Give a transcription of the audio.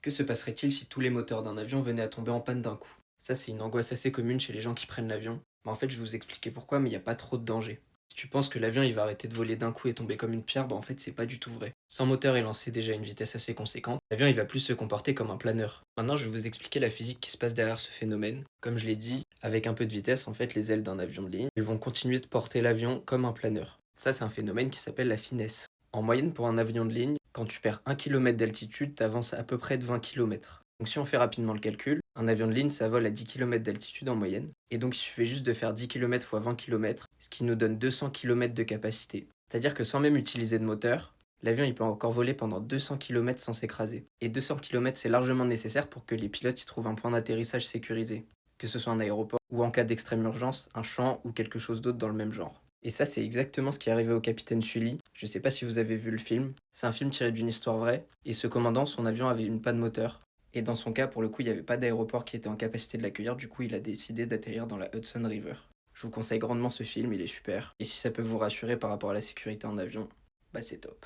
Que se passerait-il si tous les moteurs d'un avion venaient à tomber en panne d'un coup? Ça, c'est une angoisse assez commune chez les gens qui prennent l'avion. En fait, je vais vous expliquer pourquoi, mais il n'y a pas trop de danger. Si tu penses que l'avion il va arrêter de voler d'un coup et tomber comme une pierre, en fait, c'est pas du tout vrai. Sans moteur et lancé déjà à une vitesse assez conséquente, l'avion il va plus se comporter comme un planeur. Maintenant, je vais vous expliquer la physique qui se passe derrière ce phénomène. Comme je l'ai dit, avec un peu de vitesse, en fait, les ailes d'un avion de ligne, elles vont continuer de porter l'avion comme un planeur. Ça, c'est un phénomène qui s'appelle la finesse. En moyenne, pour un avion de ligne, quand tu perds 1 km d'altitude, tu avances à peu près de 20 km. Donc si on fait rapidement le calcul, un avion de ligne, ça vole à 10 km d'altitude en moyenne. Et donc il suffit juste de faire 10 km fois 20 km, ce qui nous donne 200 km de capacité. C'est-à-dire que sans même utiliser de moteur, l'avion il peut encore voler pendant 200 km sans s'écraser. Et 200 km c'est largement nécessaire pour que les pilotes y trouvent un point d'atterrissage sécurisé, que ce soit un aéroport ou en cas d'extrême urgence, un champ ou quelque chose d'autre dans le même genre. Et ça, c'est exactement ce qui est arrivé au capitaine Sully. Je sais pas si vous avez vu le film. C'est un film tiré d'une histoire vraie. Et ce commandant, son avion avait une panne moteur. Et dans son cas, pour le coup, il n'y avait pas d'aéroport qui était en capacité de l'accueillir. Du coup, il a décidé d'atterrir dans la Hudson River. Je vous conseille grandement ce film, il est super. Et si ça peut vous rassurer par rapport à la sécurité en avion, bah c'est top.